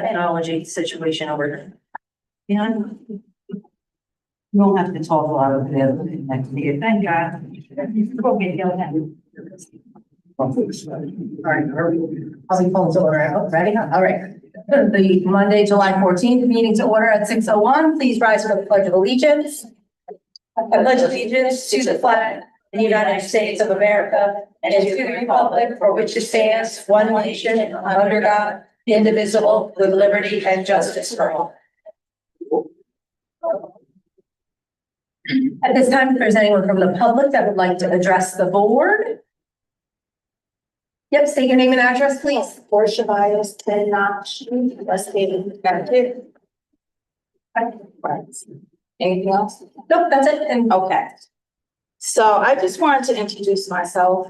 technology situation over here. Yeah. You don't have to talk a lot over there. Thank God. Okay, go ahead. All right, I'll be pulling to order. Ready? All right. The Monday, July 14th meeting to order at 6:01. Please rise for the pledge of allegiance. I pledge allegiance to the flag of the United States of America and to the republic for which it stands, one nation, under God, indivisible, with liberty and justice for all. At this time, if there's anyone from the public that would like to address the board. Yep, state your name and address, please. Portia Bias, 10 Knox Street, West Haven, Connecticut. Anything else? Nope, that's it. And Okay. So I just wanted to introduce myself.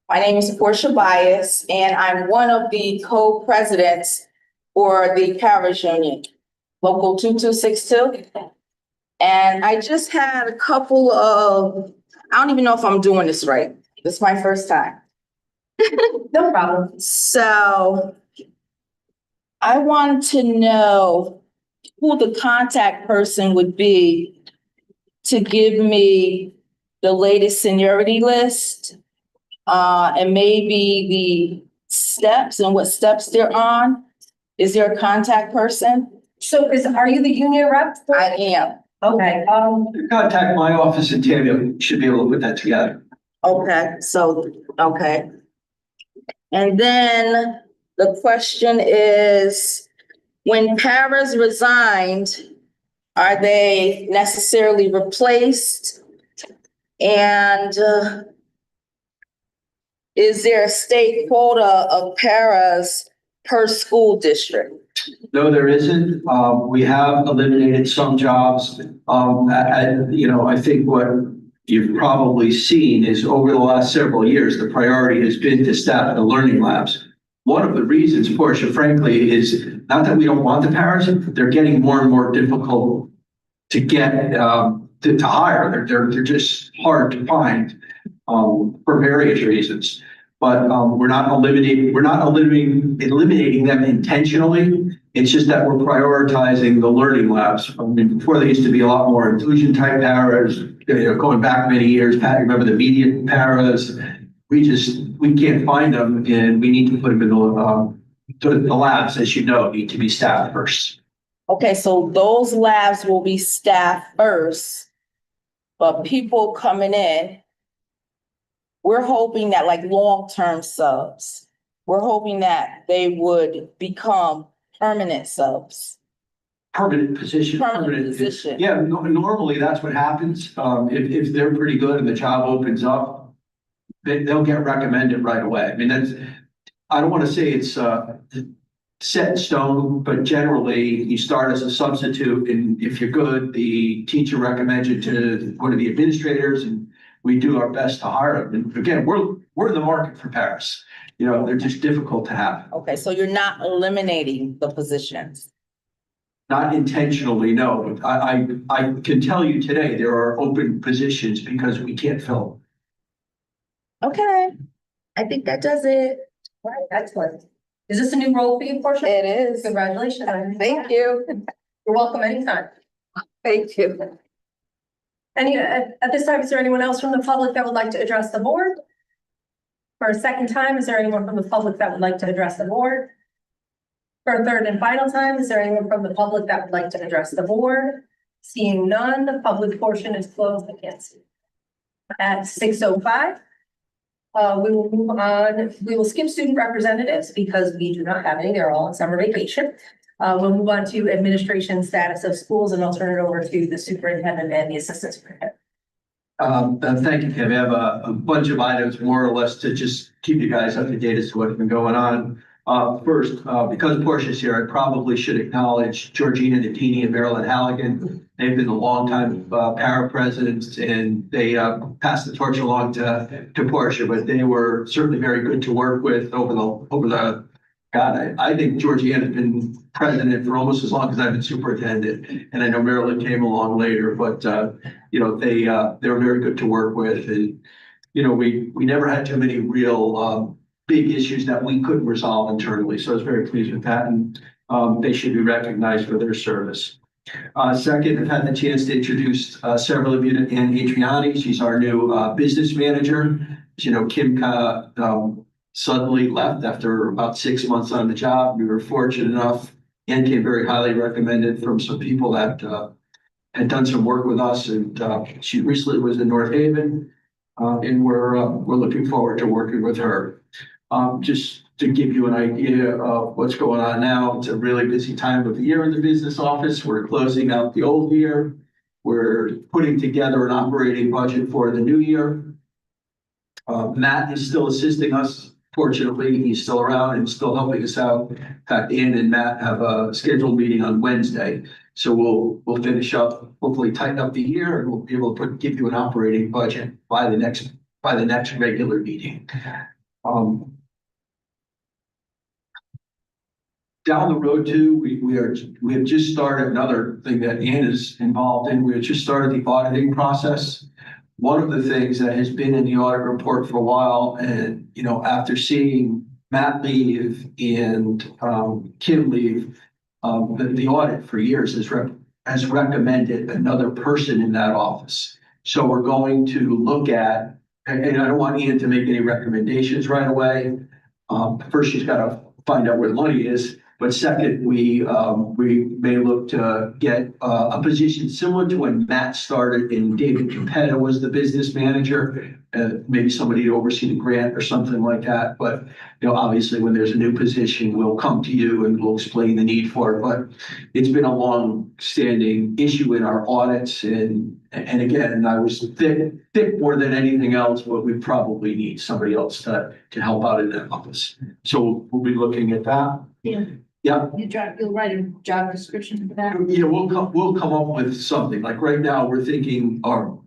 My name is Portia Bias, and I'm one of the co-presidents for the Parish Union, Local 2262. And I just had a couple of, I don't even know if I'm doing this right. This is my first time. no problem. So I wanted to know who the contact person would be to give me the latest seniority list, and maybe the steps and what steps they're on. Is there a contact person? So are you the union rep? I am. Okay, Contact my office in Tammy, should be able to put that together. Okay, so, okay. And then the question is, when paras resigned, are they necessarily replaced? And is there a state quota of paras per school district? No, there isn't. We have eliminated some jobs. I think what you've probably seen is over the last several years, the priority has been to staff the learning labs. One of the reasons, Portia, frankly, is not that we don't want the paras, but they're getting more and more difficult to get to hire. They're just hard to find for various reasons. But we're not eliminating them intentionally. It's just that we're prioritizing the learning labs. I mean, before there used to be a lot more inclusion type paras, going back many years. Pat, you remember the media paras? We can't find them, and we need to put them in the labs, as you know, need to be staffed first. Okay, so those labs will be staffed first, but people coming in, we're hoping that like long-term subs, we're hoping that they would become permanent subs. Permanent position. Permanent position. Yeah, normally that's what happens. If they're pretty good and the job opens up, they'll get recommended right away. I mean, I don't want to say it's set in stone, but generally you start as a substitute, and if you're good, the teacher recommends you to one of the administrators, and we do our best to hire them. And again, we're in the market for paras. They're just difficult to have. Okay, so you're not eliminating the positions. Not intentionally, no. But I can tell you today, there are open positions because we can't fill them. Okay, I think that does it. all right, excellent. Is this a new role for you, Portia? It is. Congratulations. Thank you. You're welcome anytime. Thank you. At this time, is there anyone else from the public that would like to address the board? For a second time, is there anyone from the public that would like to address the board? For a third and final time, is there anyone from the public that would like to address the board? Seeing none, the public portion is closed. I can't see. At 6:05, we will move on. We will skip student representatives because we do not have any. They're all on summer vacation. We'll move on to administration status of schools, and I'll turn it over to the superintendent and the assistant superintendent. Thank you, Kim. I have a bunch of items more or less to just keep you guys up to date as to what's been going on. First, because Portia's here, I probably should acknowledge Georgina Natini and Marilyn Halligan. They've been a long-time para presidents, and they passed the torch along to Portia, but they were certainly very good to work with over the God, I think Georgiana has been president for almost as long as I've been superintendent, and I know Marilyn came along later, but they were very good to work with, and we never had too many real big issues that we couldn't resolve internally, so I was very pleased with that. And they should be recognized for their service. Second, I've had the chance to introduce several of you to Ann Adriani. She's our new business manager. As you know, Kim suddenly left after about 6 months on the job. We were fortunate enough. Ann came very highly recommended from some people that had done some work with us, and she recently was in North Haven, and we're looking forward to working with her. Just to give you an idea of what's going on now, it's a really busy time of the year in the business office. We're closing out the old year. We're putting together an operating budget for the new year. Matt is still assisting us. Fortunately, he's still around and still helping us out. In fact, Ann and Matt have a scheduled meeting on Wednesday. So we'll finish up, hopefully tighten up the year, and we'll be able to give you an operating budget by the next regular meeting. Down the road too, we have just started another thing that Ann is involved in. We have just started the auditing process. One of the things that has been in the audit report for a while, and after seeing Matt leave and Kim leave, the audit for years has recommended another person in that office. So we're going to look at, and I don't want Ian to make any recommendations right away. First, she's got to find out where the money is. But second, we may look to get a position similar to when Matt started and David Capetta was the business manager. Maybe somebody to oversee the grant or something like that. But obviously, when there's a new position, we'll come to you and we'll explain the need for it. But it's been a long-standing issue in our audits, and again, I was thick more than anything else, but we probably need somebody else to help out in that office. So we'll be looking at that. Yeah. You'll write a job description for that? We'll come up with something. Like right now, we're thinking our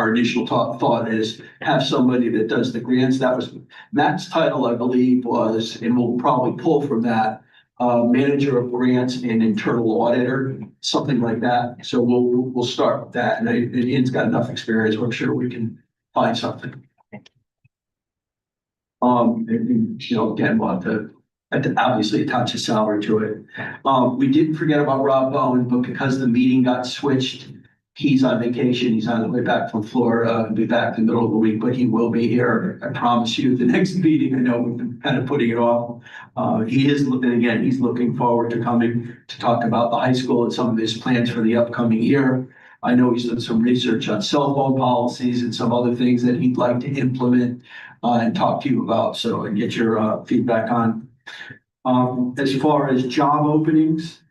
initial thought is have somebody that does the grants. That was Matt's title, I believe, was, and we'll probably pull from that, manager of grants and internal auditor, something like that. So we'll start with that. And Ian's got enough experience where I'm sure we can find something. Again, we'll have to obviously attach a salary to it. We didn't forget about Rob Bowen, but because the meeting got switched, he's on vacation. He's on the way back from Florida. He'll be back in the middle of the week, but he will be here. I promise you, the next meeting. I know we've been kind of putting it off. He is looking again. He's looking forward to coming to talk about the high school and some of his plans for the upcoming year. I know he's done some research on cell phone policies and some other things that he'd like to implement and talk to you about. So and get your feedback on. As far as job openings,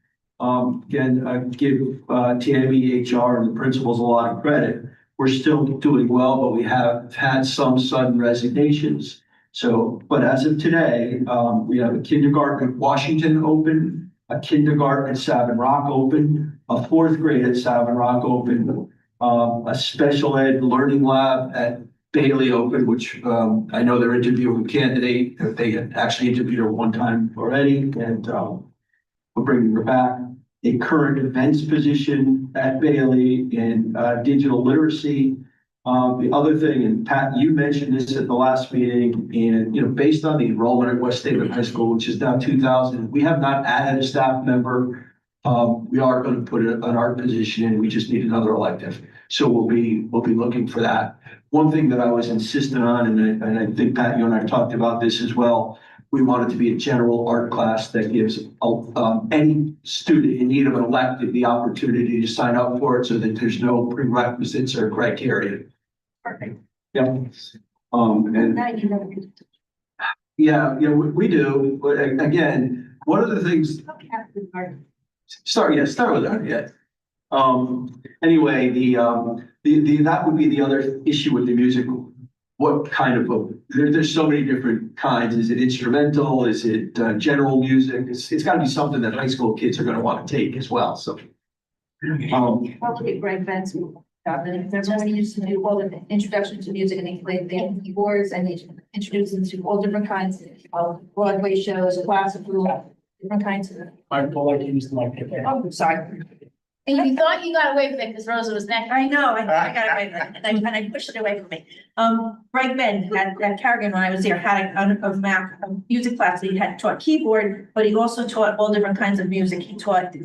again, I give Tammy, HR, and the principals a lot of credit. We're still doing well, but we have had some sudden resignations. So, but as of today, we have a kindergarten at Washington open, a kindergarten at Savin Rock open, a fourth grade at Savin Rock open, a special ed learning lab at Bailey open, which I know they're interviewing a candidate. They had actually interviewed her one time already, and we're bringing her back. A current events position at Bailey in digital literacy. The other thing, and Pat, you mentioned this at the last meeting, and based on the enrollment at West Haven High School, which is now 2,000, we have not added a staff member. We are going to put an art position in. We just need another elective, so we'll be looking for that. One thing that I was insistent on, and I think Pat, you and I talked about this as well. We want it to be a general art class that gives any student in need of an elective the opportunity to sign up for it, so that there's no prerequisites or criteria. Perfect. Yeah. And Now you know. yeah, we do. But again, one of the things. Start with that. Yeah. Anyway, that would be the other issue with the music. What kind of there's so many different kinds. Is it instrumental? Is it general music? It's got to be something that high school kids are going to want to take as well. So, Probably Greg Ben's everyone used to do all the introduction to music, and they played the keyboards, and they introduced them to all different kinds of Broadway shows, classical, different kinds of. I'm like use the mic. Oh, sorry. And you thought you got away with it because Rosa was next. I know, I got away with it, and I pushed it away from me. Greg Ben at Carrigan, when I was there, had a music class. He had taught keyboard, but he also taught all different kinds of music. He taught,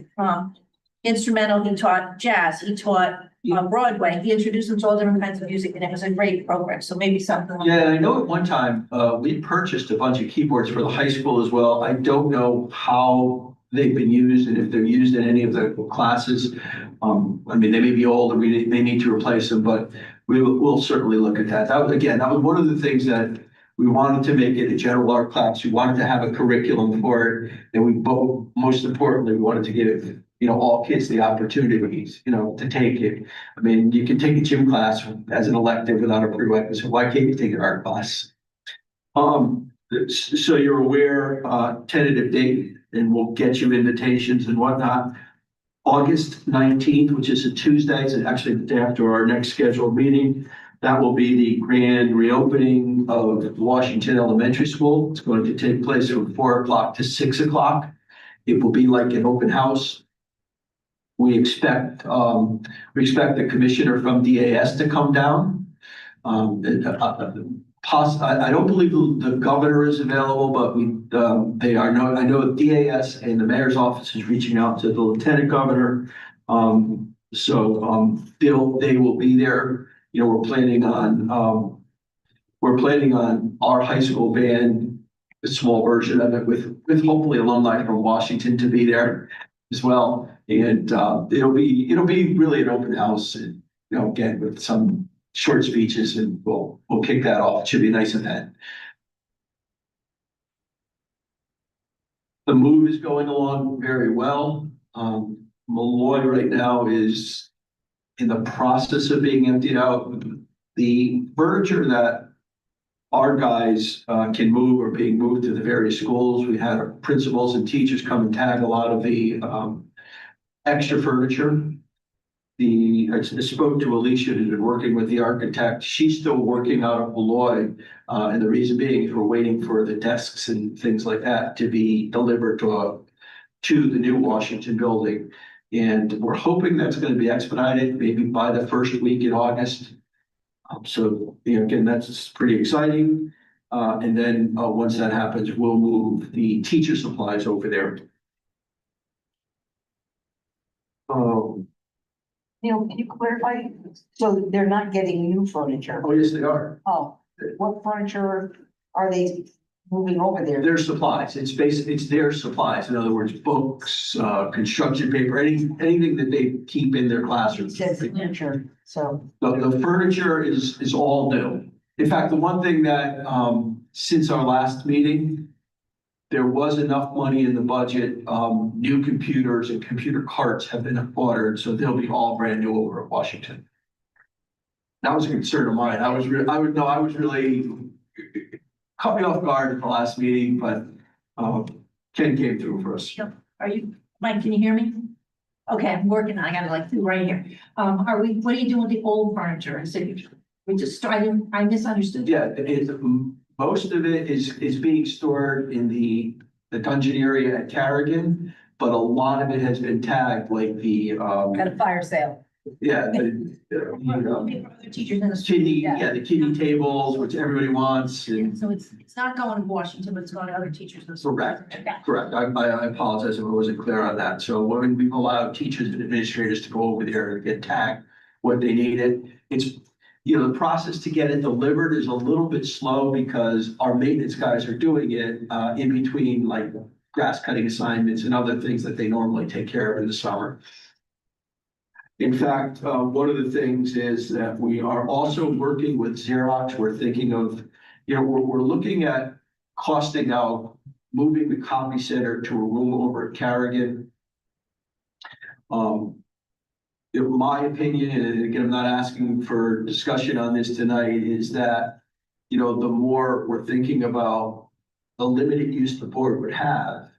instrumental, he taught jazz, he taught, Broadway. He introduced them to all different kinds of music, and it was a great program, so maybe something. like Yeah, I know at one time, we purchased a bunch of keyboards for the high school as well. I don't know how they've been used and if they're used in any of the classes. I mean, they may be old and we may need to replace them, but we'll certainly look at that. That was, again, that was one of the things that we wanted to make it a general art class. We wanted to have a curriculum for it. And we both, most importantly, we wanted to give, all kids the opportunities, to take it. I mean, you can take a gym class as an elective without a prerequisite. Why can't you take an art class? So you're aware, tentative date, and we'll get you invitations and whatnot. August 19th, which is a Tuesday, is actually the day after our next scheduled meeting. That will be the grand reopening of Washington Elementary School. It's going to take place from 4 o'clock to 6 o'clock. It will be like an open house. We expect the commissioner from DAS to come down. I don't believe the governor is available, but I know DAS and the mayor's office is reaching out to the lieutenant governor. They will be there. We're planning on our high school band, a small version of it with hopefully alumni from Washington to be there as well. And it'll be really an open house and, again, with some short speeches, and we'll kick that off. It should be a nice event. The move is going along very well. Malloy right now is in the process of being emptied out. The furniture that our guys can move are being moved to the various schools. We had our principals and teachers come and tag a lot of the extra furniture. I spoke to Alicia, who's been working with the architect. She's still working out of Malloy. And the reason being is we're waiting for the desks and things like that to be delivered to the new Washington building. And we're hoping that's going to be expedited maybe by the first week in August. Again, that's pretty exciting. And then once that happens, we'll move the teacher supplies over there. Neil, can you clarify? So they're not getting new furniture? Oh, yes, they are. Oh, what furniture are they moving over there? Their supplies. It's their supplies. In other words, books, construction paper, anything that they keep in their It classrooms. says furniture, so. The furniture is all new. In fact, the one thing that, since our last meeting, there was enough money in the budget. New computers and computer carts have been ordered, so they'll be all brand new over at Washington. That was a concern of mine. I was really caught me off guard at the last meeting, but Ken came through for us. Are you, Mike, can you hear me? Okay, I'm working on it. I got it like two right here. What are you doing with the old furniture? I misunderstood. Yeah, most of it is being stored in the dungeon area at Carrigan, but a lot of it has been tagged, like the At a fire sale. Other teachers in the school. the kidney tables, which everybody wants, and So it's not going to Washington, but it's going to other teachers in the school. correct. I apologize if I wasn't clear on that. So when we've allowed teachers and administrators to go over there and get tagged what they needed, it's, the process to get it delivered is a little bit slow because our maintenance guys are doing it in between, like grass cutting assignments and other things that they normally take care of in the summer. In fact, one of the things is that we are also working with Xerox. We're thinking of, we're looking at costing out, moving the copy center to a room over at Carrigan. In my opinion, and again, I'm not asking for discussion on this tonight, is that, the more we're thinking about the limited use the board would have.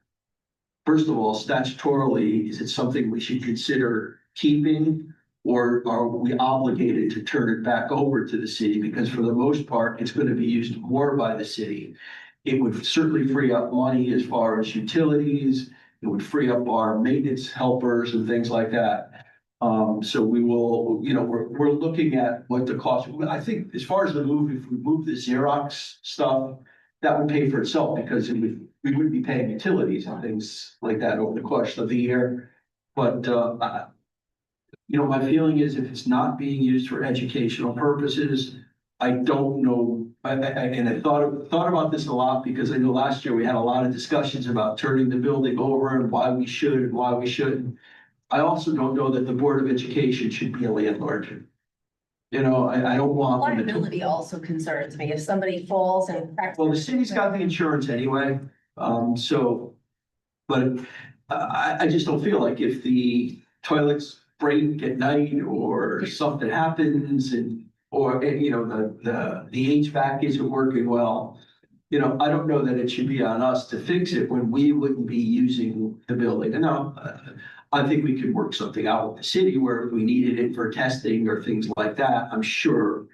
First of all, statutorily, is it something we should consider keeping, or are we obligated to turn it back over to the city? Because for the most part, it's going to be used more by the city. It would certainly free up money as far as utilities. It would free up our maintenance helpers and things like that. So we will, we're looking at what the cost, I think as far as the move, if we move the Xerox stuff, that would pay for itself because we wouldn't be paying utilities and things like that over the course of the year. But, my feeling is if it's not being used for educational purposes, I don't know. And I thought about this a lot because I know last year we had a lot of discussions about turning the building over and why we should and why we shouldn't. I also don't know that the Board of Education should be a landlord. I don't want. them to- Liability also concerns me. If somebody falls and cracks. Well, the city's got the insurance anyway, but I just don't feel like if the toilets break at night or something happens or the HVAC isn't working well, I don't know that it should be on us to fix it when we wouldn't be using the building. And now, I think we could work something out with the city where if we needed it for testing or things like that, I'm sure,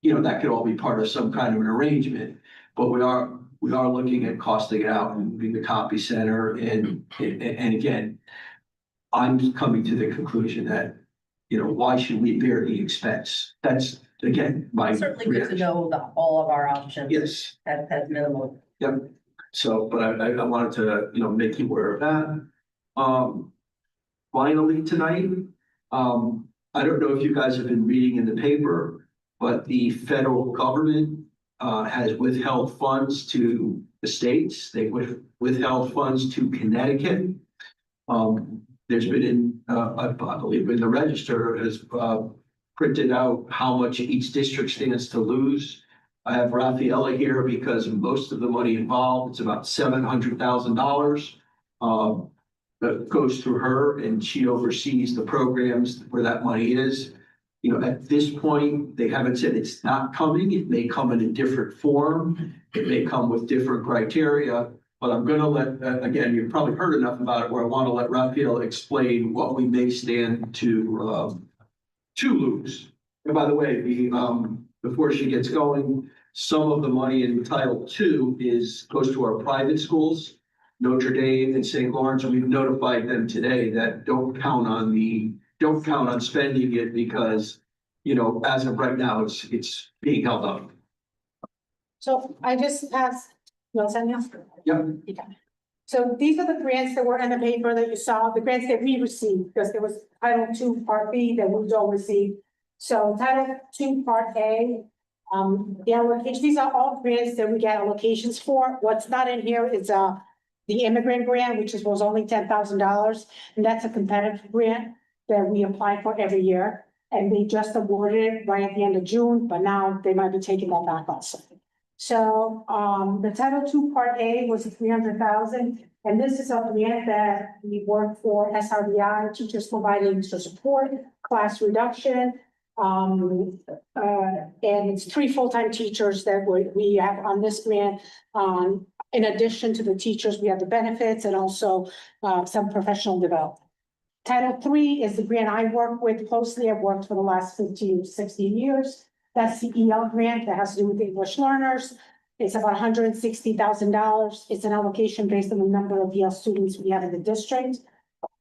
that could all be part of some kind of an arrangement. But we are looking at costing it out and moving the copy center and again, I'm coming to the conclusion that, why should we bear the expense? That's again, my. Certainly good to know all of our options. Yes. At minimum. Yep. So, but I wanted to, make you aware of that. Finally tonight, I don't know if you guys have been reading in the paper, but the federal government has withheld funds to the states. They withheld funds to Connecticut. There's been I believe in the Register has printed out how much each district stands to lose. I have Raffaella here because most of the money involved, it's about $700,000. That goes through her and she oversees the programs where that money is. At this point, they haven't said it's not coming. It may come in a different form. It may come with different criteria, but I'm going to let, again, you've probably heard enough about it where I want to let Raphael explain what we may stand to lose. And by the way, before she gets going, some of the money in Title II goes to our private schools. Notre Dame and St. Lawrence, and we've notified them today that don't count on spending it because, as of right now, it's being held up. So I just passed, Yep. Okay. So these are the grants that were in the paper that you saw, the grants that we received, because there was Title II Part B that we don't receive. So Title II Part A, the allocation, these are all grants that we get allocations for. What's not in here is, the immigrant grant, which was only $10,000, and that's a competitive grant that we apply for every year. And they just awarded it right at the end of June, but now they might be taking that back also. So, the Title II Part A was $300,000, and this is a grant that we work for SRBI, teachers providing extra support, class reduction. And it's 3 full-time teachers that we have on this grant. In addition to the teachers, we have the benefits and also some professional development. Title III is the grant I work with closely. I've worked for the last 15, 16 years. That's the EL grant that has to do with English learners. It's about $160,000. It's an allocation based on the number of EL students we have in the district.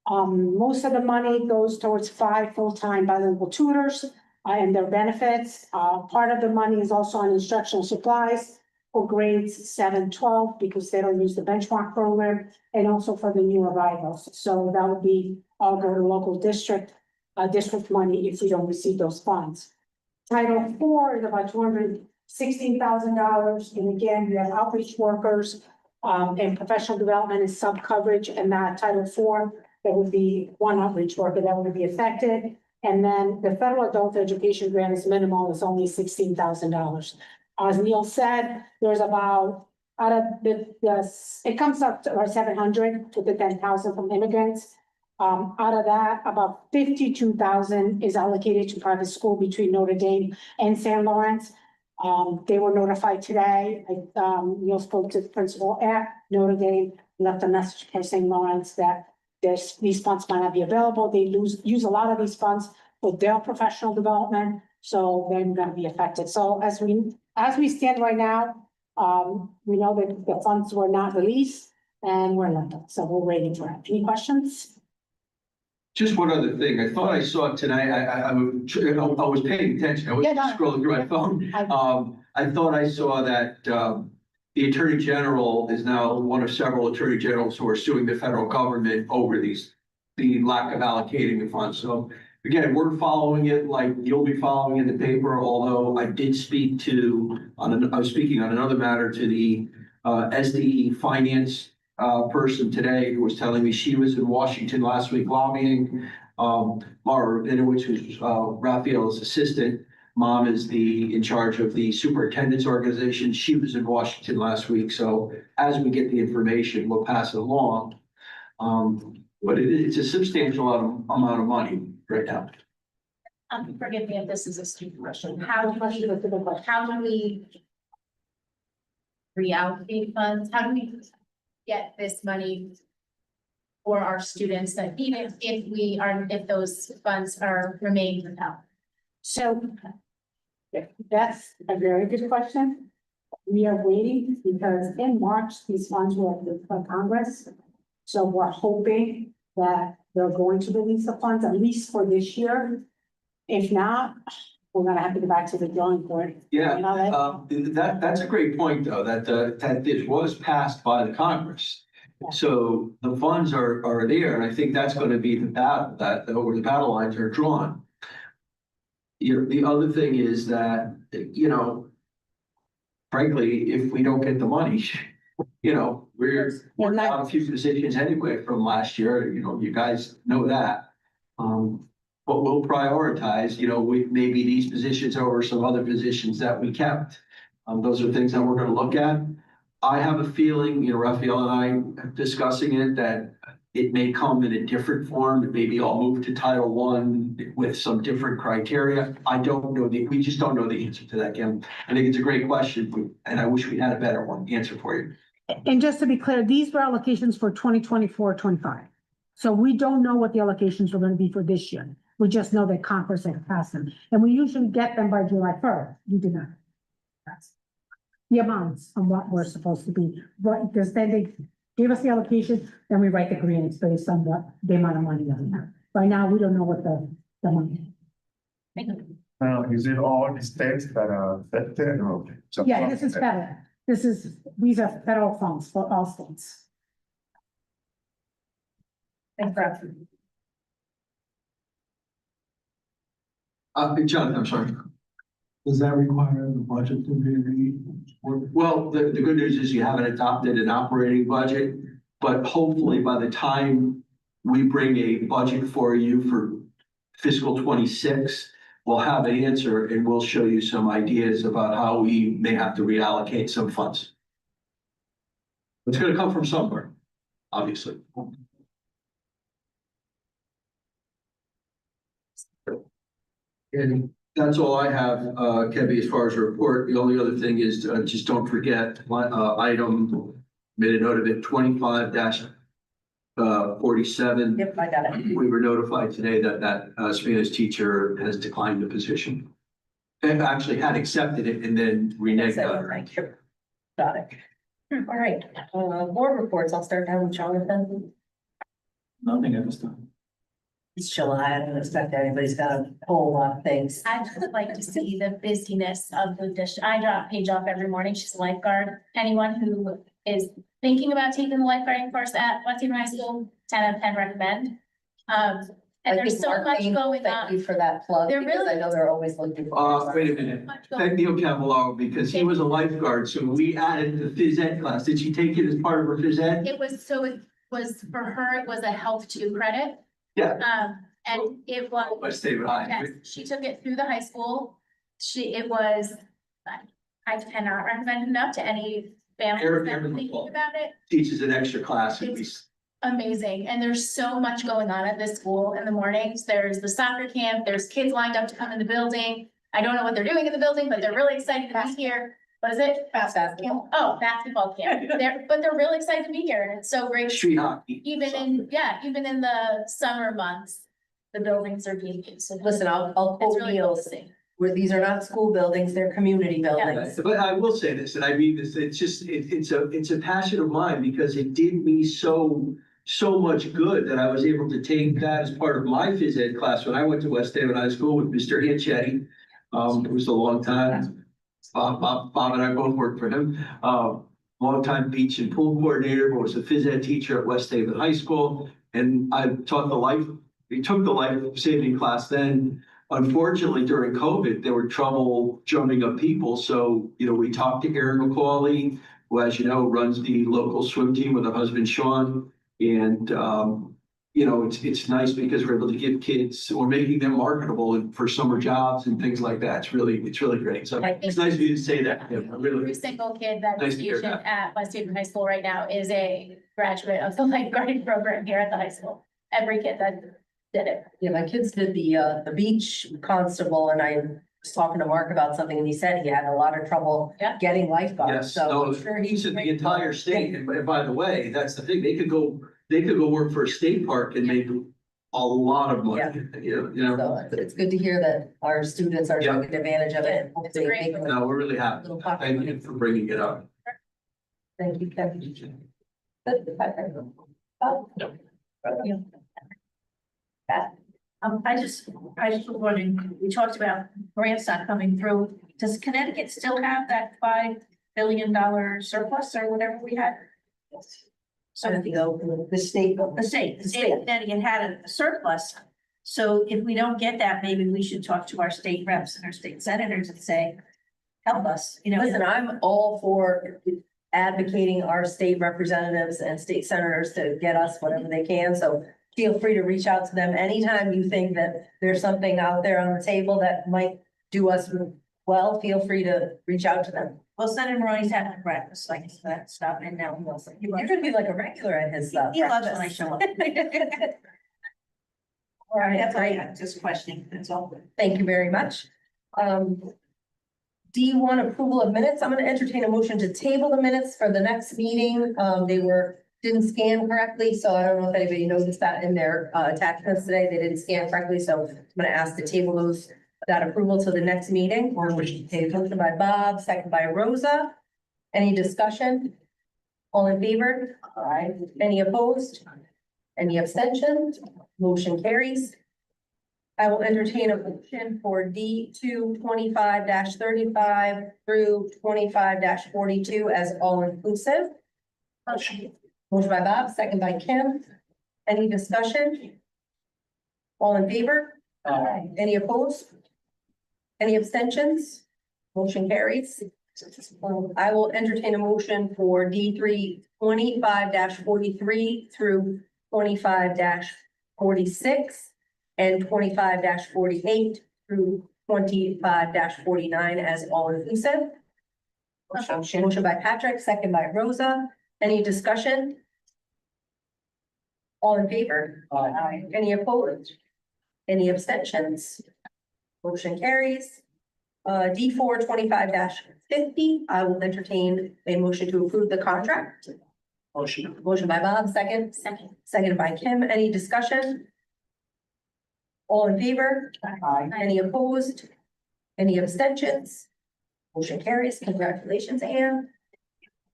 Most of the money goes towards 5 full-time bilingual tutors and their benefits. Part of the money is also on instructional supplies for grades 7, 12, because they don't use the benchmark program, and also for the new arrivals. So that would be all go to local district money if we don't receive those funds. Title IV is about $216,000. And again, we have outreach workers and professional development and sub-coverage, and that Title IV, there would be 1 outreach worker that would be affected. And then the federal adult education grant is minimal, it's only $16,000. As Neil said, there's about, out of it comes up to about 700 to the 10,000 from immigrants. Out of that, about 52,000 is allocated to private school between Notre Dame and St. Lawrence. They were notified today. Neil spoke to the principal at Notre Dame, left a message for St. Lawrence that these funds might not be available. They use a lot of these funds for their professional development, so they're going to be affected. So as we stand right now, we know that the funds were not released and we're limited, so we're waiting for it. Any questions? Just one other thing. I thought I saw tonight, I was paying attention. I was Yeah, no. scrolling through my phone. I- I thought I saw that, the Attorney General is now one of several Attorney Generals who are suing the federal government over the lack of allocating the funds. So again, we're following it like you'll be following in the paper, although I did speak I was speaking on another matter to the SDE finance person today who was telling me she was in Washington last week lobbying. Mara Rabinowitz, who's Raphael's assistant, mom is in charge of the superintendent's organization. She was in Washington last week. So as we get the information, we'll pass it along. But it's a substantial amount of money right now. Forgive me if this is a stupid question. How do we reallocate funds? How do we get this money for our students that even if those funds are remaining without? So that's a very good question. We are waiting because in March, these funds will be for Congress. So we're hoping that they're going to release the funds at least for this year. If not, we're gonna have to go back to the drawing board. Yeah, You know, that's a great point, though, that this was passed by the Congress. So the funds are there, and I think that's gonna be the battle, where the battle lines are drawn. The other thing is that, frankly, if we don't get the money, we're out a few positions anyway from last year, you guys know that. But we'll prioritize, maybe these positions over some other positions that we kept. Those are things that we're gonna look at. I have a feeling, Raphael and I discussing it, that it may come in a different form. It maybe I'll move to Title I with some different criteria. I don't know we just don't know the answer to that, Kim. I think it's a great question, and I wish we had a better answer for you. And just to be clear, these were allocations for 2024-25. So we don't know what the allocations are gonna be for this year. We just know that Congress had passed them, and we usually get them by July 1st. We do not. That's the amounts of what we're supposed to be, right? Because then they give us the allocation, then we write the grants based on what the amount of money that we have. Right now, we don't know what the money. Is it all the states that are affected or? just Yeah, some this is states? federal. These are federal funds for all states. Thanks, Brad. John, I'm sorry. Does that require the budget to be Well, the good news is you haven't adopted an operating budget, but hopefully by the time we bring a budget for you for fiscal 26, we'll have an answer and we'll show you some ideas about how we may have to reallocate some funds. It's gonna come from somewhere, obviously. And that's all I have, Kevin, as far as a report. The only other thing is, just don't forget, item, made a note of it, 25-47. Yep, I got it. We were notified today that Spanish teacher has declined the position. And actually had accepted it and then reneged on it. Thank you. Got it. All right, board reports. I'll start down with Jonathan. nothing at this time? It's July. I don't expect anybody's got a whole lot of things. I just would like to see the busyness of the dish. I drop Paige off every morning. She's a lifeguard. Anyone who is thinking about taking the lifeguarding course at West Haven High School, 10 out of 10 recommend. And there's so much going Thank you on. for that plug, There because I really- know they're always looking. for Wait a minute. Much going- Thank Neil Cavallaro, because he was a lifeguard, so we added the phys ed class. Did she take it as part of her phys ed? It was for her, it was a health 2 credit. Yeah. And it was. West Haven High. Yes, she took it through the high school. It was, I cannot recommend enough to any families Eric that are Emerson thinking Paul. about it. Teaches an extra class. It's amazing. And there's so much going on at this school in the mornings. There's the soccer camp, there's kids lined up to come in the building. I don't know what they're doing in the building, but they're really excited to be here. What is it? Basketball. Oh, basketball camp. But they're really excited to be here and it's so great. Street hockey. Even in the summer months, the buildings are being used. So Listen, I'll It's quote really cool Neil, to see. where these are not school buildings, they're community buildings. But I will say this, and I mean this, it's just, it's a passion of mine because it did me so so much good that I was able to take that as part of my phys ed class when I went to West Haven High School with Mr. Hanchetti. It was a long time. Bob and I both worked for him. Longtime beach and pool coordinator, but was a phys ed teacher at West Haven High School. And I taught we took the life saving class then. Unfortunately, during COVID, there were trouble drumming up people. So, we talked to Erin McCauley, who, as you know, runs the local swim team with her husband, Sean. And, it's nice because we're able to give kids, we're making them marketable and for summer jobs and things like that. It's really great. So it's nice of you to say that. Yeah, really. Every single kid that Nice is to hear teaching that. at West Haven High School right now is a graduate of the lifeguarding program here at the high school. Every kid that did it. Yeah, my kids did the beach constable and I was talking to Mark about something and he said he had a lot of trouble Yeah. getting lifeguards. Yes, So no, I'm sure he's in the great. entire state. And by the way, that's the thing. They could go work for a state park and make a lot of money, So it's good to hear that our students are Yeah. taking advantage of it. It's a great- Making a No, we're really happy. little pocket Thank money. you for bringing it up. Thank you, Kevin. I just was wondering, we talked about grants not coming through. Does Connecticut still have that $5 billion surplus or whatever we had? So The state. the state of Connecticut had a surplus. So if we don't get that, maybe we should talk to our state reps and our state senators and say, help us, Listen, I'm all for advocating our state representatives and state senators to get us whatever they can, so feel free to reach out to them anytime you think that there's something out there on the table that might do us well, feel free to reach out to them. Well, Senator Maroney's having breakfast, like that stuff, and now he wants You're gonna be like a regular at his stuff. he loves when I show up. All right, That's why great. I'm just questioning, that's all. Thank you very much. D1 approval of minutes. I'm gonna entertain a motion to table the minutes for the next meeting. Didn't scan correctly, so I don't know if anybody noticed that in their attachments today. They didn't scan correctly, so I'm gonna ask to table that approval to the next meeting. Motion by Bob, second by Rosa. Any discussion? All in favor? Aye. Any opposed? Any abstentions? Motion carries. I will entertain a motion for D2 25-35 through 25-42 as all inclusive. Motion by Bob, second by Kim. Any discussion? All in favor? Aye. Any opposed? Any abstentions? Motion carries. I will entertain a motion for D3 25-43 through 25-46 and 25-48 through 25-49 as all inclusive. Motion by Patrick, second by Rosa. Any discussion? All in favor? Aye. Any opposed? Any abstentions? Motion carries. D4 25-50, I will entertain a motion to approve the contract. Motion. Motion by Bob, second. Second by Kim. Any discussion? All in favor? Aye. Any opposed? Any abstentions? Motion carries. Congratulations, Anne.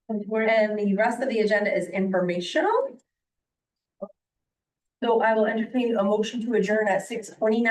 And the rest of the agenda is informational. So I will entertain a motion to adjourn at 6:29.